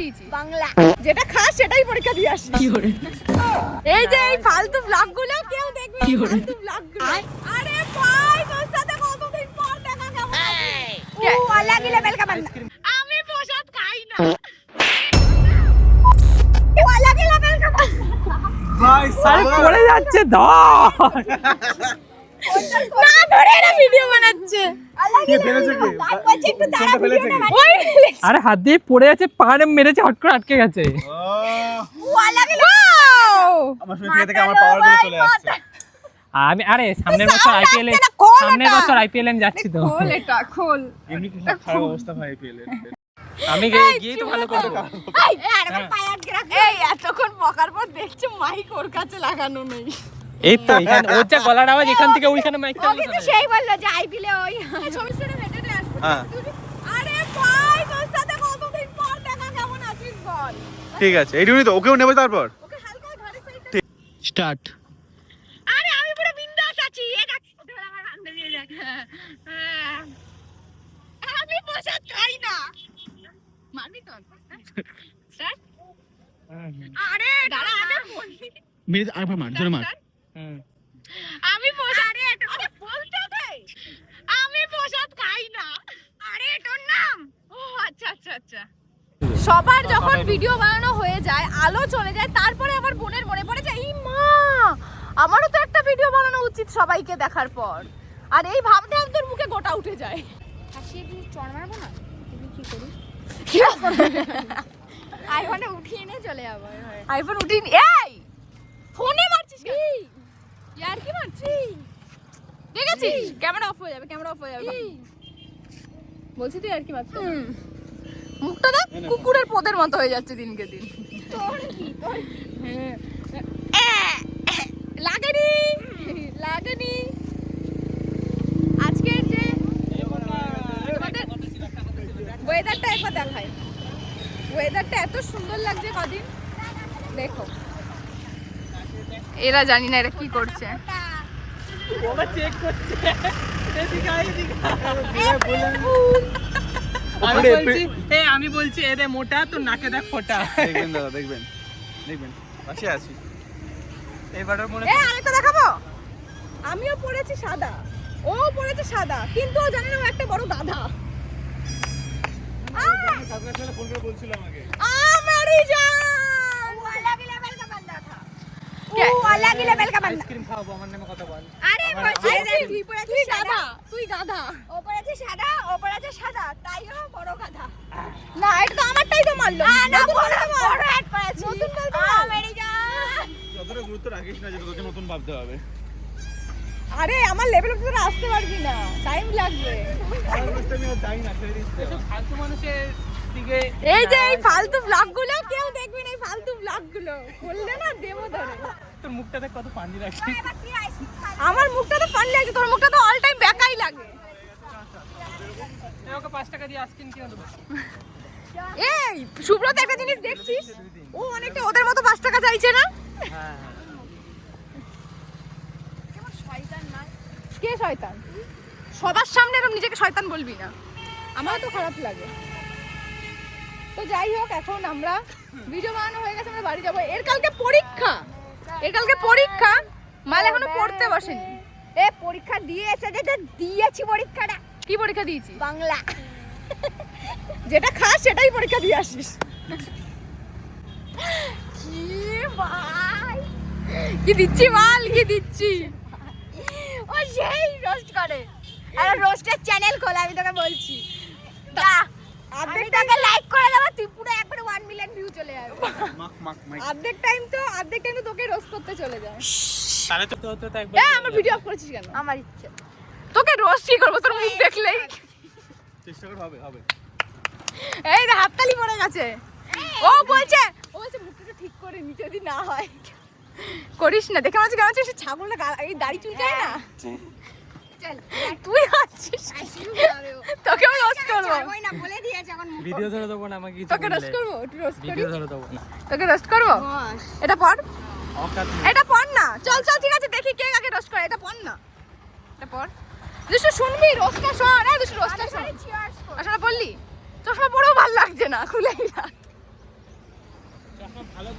দিয়েছি? বাংলা। যেটা খাস সেটাই পরীক্ষা দিয়ে আসি। এই যে এই ফালতু ব্লগগুলো কেউ দেখবে না, ফালতু ব্লগগুলো। আরে ভাই তোর সাথে কতদিন পর দেখা কেমন আছিস? ও আল্লাহ কি লেভেল का बंदा। আমি প্রসাদ খাই না। ও আল্লাহ কি লেভেল का बंदा। ভাই আরে পড়ে যাচ্ছে ধর না ধরে এরা ভিডিও বানাচ্ছে। আল্লাহ কি ফেলেছে কি? তার বলছে একটু দাঁড়া ফেলেছে ভিডিওটা কি? বানিয়ে। আরে হাত দিয়ে পড়ে যাচ্ছে পাহাড়ে মেরেছে হট করে আটকে গেছে ও আল্লাহ কি আমার শরীর থেকে আমার পাওয়ার গুলো চলে আসছে। আমি আরে সামনের বছর আইপিএল সামনের বছর আইপিএল এ যাচ্ছি তো খোল এটা খোল। এমনি খুব খারাপ অবস্থা ভাই পেলে। আমি গিয়ে তো ভালো করবো এই আরে আমার পায়ে আটকে রাখ। এই এতক্ষণ বকার পর দেখছি মাইক ওর কাছে লাগানো নেই। এই তো এখানে ওর যা গলার আওয়াজ এখান থেকে ওইখানে মাইকটা ও কিন্তু সেই বললো যে আইপিএলে ওই ছবি ছবি হেঁটে হেঁটে আসবো। হ্যাঁ আরে ভাই তোর সাথে কতদিন পর দেখা কেমন আছিস বল। ঠিক আছে এইটুকুই তো ওকেও নেবে তারপর ওকে হালকা ঘরে সাইডে। স্টার্ট আরে আমি পুরো বিন্দাস আছি। এই দেখ ধর আমার হাত দিয়ে দেখ। আমি প্রসাদ খাই না। মারবি তো? স্যার আরে দাঁড়া আরে বলবি। মেরে আরেকবার মার জোরে মার আমি প্রসাদ আরে বলতে দে। আমি প্রসাদ খাই না। আরে তোর নাম? ও আচ্ছা আচ্ছা আচ্ছা। সবার যখন ভিডিও বানানো হয়ে যায়, আলো চলে যায়, তারপরে আমার বোনের মনে পড়ে যে এই মা আমারও তো একটা ভিডিও বানানো উচিত সবাইকে দেখার পর। আর এই ভাবতে ভাবতে ওর মুখে গোটা উঠে যায়। হাসিয়ে তুই চড় মারবো না। তুমি কি করিস? কি আইফোনে উঠিয়ে নিয়ে চলে যাবো। আইফোন উঠিনি। এই ফোনে মারছিস কেন? ইয়ার কি মারছিস? ঠিক আছে ক্যামেরা অফ হয়ে যাবে, ক্যামেরা অফ হয়ে যাবে। বলছি তুই আর কি মারছিস? মুখটা দেখ কুকুরের পোদের মতো হয়ে যাচ্ছে দিনকে দিন। তোর কি তোর লাগেনি লাগেনি। আজকের যে তোমাদের ওয়েদারটা একবার দেখাই। ওয়েদারটা এত সুন্দর লাগছে কদিন। দেখো এরা জানি না এরা কি করছে। আমি বলছি এদের মোটা তো নাকে দেখ ফোটা দেখবেন দাদা দেখবেন দেখবেন পাশে আছি এবারে মনে এই আরেকটা দেখাবো। আমিও পড়েছি সাদা, ও পড়েছে সাদা, কিন্তু ও জানে না ও একটা বড় গাধা। ফোন করে বলছিল আমাকে আমারই জান। ও अलग ही लेवल का बंदा था। क्या? वो अलग ही लेवल का बंदा। আইসক্রিম খাওয়াবো আমার নামে কথা বল আরে বলছি তুই পড়েছিস তুই সাদা। গাধা, তুই গাধা। ওপর আছে সাদা, ওপর আছে সাদা, তাইও বড় গাধা। না এটা তো আমারটাই তো মারলো। না নতুন বড় বলতে বল। বড় অ্যাড করেছি। নতুন বলতে বল। মেরি জান। যতটা গুরুত্ব রাখিস না যেটা তোকে নতুন ভাবতে হবে আরে আমার লেভেল অব্দি তোরা আসতে পারবি না, টাইম লাগবে। ফালতু মানুষের দিকে এই যে এই ফালতু ব্লগগুলো কেউ দেখবে না, এই ফালতু ব্লগগুলো করলে না দেবো ধরে। তোর মুখটাতে কত পানি রাখছিস এবার তুই আইসক্রিম খাবি। আমার মুখটা তো ফান লাগে, তোর মুখটা তো অল টাইম বেকাই লাগে। ওকে 5 টাকা দিয়ে আইসক্রিম কিনে দেবো এই সুব্রত একটা জিনিস দেখছিস, ও অনেকটা ওদের মতো 5 টাকা চাইছে না। হ্যাঁ কে শয়তান? সবার সামনে এরকম নিজেকে শয়তান বলবি না, আমারও তো খারাপ লাগে। তো যাই হোক এখন আমরা ভিডিও বানানো হয়ে গেছে, আমরা বাড়ি যাবো। এর কালকে পরীক্ষা, এর কালকে পরীক্ষা, মাল এখনো পড়তে বসেনি। এ পরীক্ষা দিয়ে এসেছে যে দিয়েছি পরীক্ষাটা কি পরীক্ষা দিয়েছি? বাংলা। যেটা খাস সেটাই পরীক্ষা দিয়ে আসিস। কি ভাই কি দিচ্ছি মাল, কি দিচ্ছি? ও সেই রোস্ট করে। আরে রোস্টের চ্যানেল খোলা, আমি তোকে বলছি। দা আমি তোকে লাইক করে দেবো, তুই পুরো একবারে 1 মিলিয়ন ভিউ চলে যাবে। অর্ধেক টাইম তো তোকে রোস্ট করতে চলে যায়। তাহলে তো তো একবার আমার ভিডিও অফ করেছিস কেন? আমার ইচ্ছে। তোকে রোস্ট কি করবো তোর মুখ দেখলেই? চেষ্টা করে হবে হবে এই রে হাততালি পড়ে গেছে। ও বলছে মুখটা ঠিক করে নি, যদি না হয় করিস না। দেখে মাঝে কেমন ছাগলটা এই দাড়ি চুলকায় না। চল তুই আছিস, আইসক্রিম খাবে ও। তোকেও রোস্ট করবো। ওই না বলে দিয়েছে এখন মুখ। ভিডিও ধরে দেবো না আমাকে তোকে রোস্ট করবো, একটু রোস্ট করি। ভিডিও ধরে দেবো না তোকে রোস্ট করবো, বস এটা পড়, অকাত এটা পড় না। চল চল ঠিক আছে, দেখি কে কাকে রোস্ট করে। এটা পড় না, এটা পড়। দুশো শুনবি রোস্টটা শোন। দুশো রোস্টটা শোন। চিয়ার্স কর। আসলে বললি চশমা পরেও ভালো লাগছে না, খুলেই রাখ। ভালো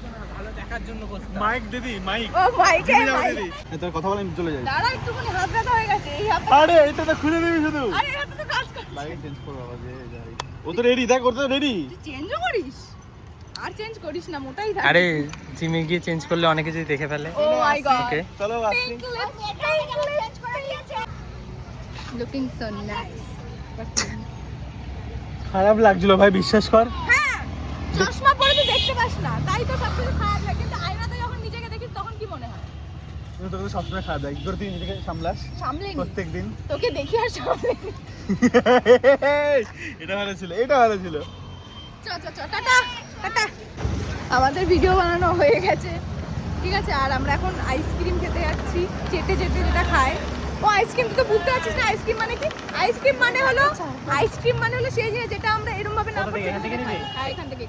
দেখার জন্য করতে হয়। মাইক দিদি মাইক ও মাইকে দিদি তোর কথা বলে আমি চলে যাই দাঁড়া একটুখানি হাত ব্যথা হয়ে গেছে এই হাত আরে এটা তো খুলে দিবি শুধু আরে হাতে তো কাজ কর লাইট চেঞ্জ করো বাবা যে যাই ও তো রেডি দেখ ও তো রেডি তুই চেঞ্জও করিস আর চেঞ্জ করিস না মোটাই থাক আরে জিমে গিয়ে চেঞ্জ করলে অনেকে যদি দেখে ফেলে ও মাই গড ওকে চলো আসছি লুকিং সো নাইস খারাপ লাগছিল ভাই বিশ্বাস কর হ্যাঁ চশমা পরে তুই দেখতে পাস না তাই তো সবকিছু খারাপ লাগে কিন্তু আয়নাতে যখন নিজেকে দেখিস তখন কি মনে হয় তুই তো সবসময় খারাপ দেখ তোর তুই নিজেকে সামলাস সামলে নি প্রত্যেকদিন তোকে দেখি আর সামলে নি এটা ভালো ছিল এটা ভালো ছিল চ চ চ টাটা টাটা আমাদের ভিডিও বানানো হয়ে গেছে ঠিক আছে আর আমরা এখন আইসক্রিম খেতে যাচ্ছি চেটে চেটে যেটা খায় ও আইসক্রিম তুই তো বুঝতে পারছিস না আইসক্রিম মানে কি আইসক্রিম মানে হলো সেই জিনিস যেটা আমরা এরকম ভাবে না কোথা থেকে? এখান থেকে নিবি? হ্যাঁ এখান থেকে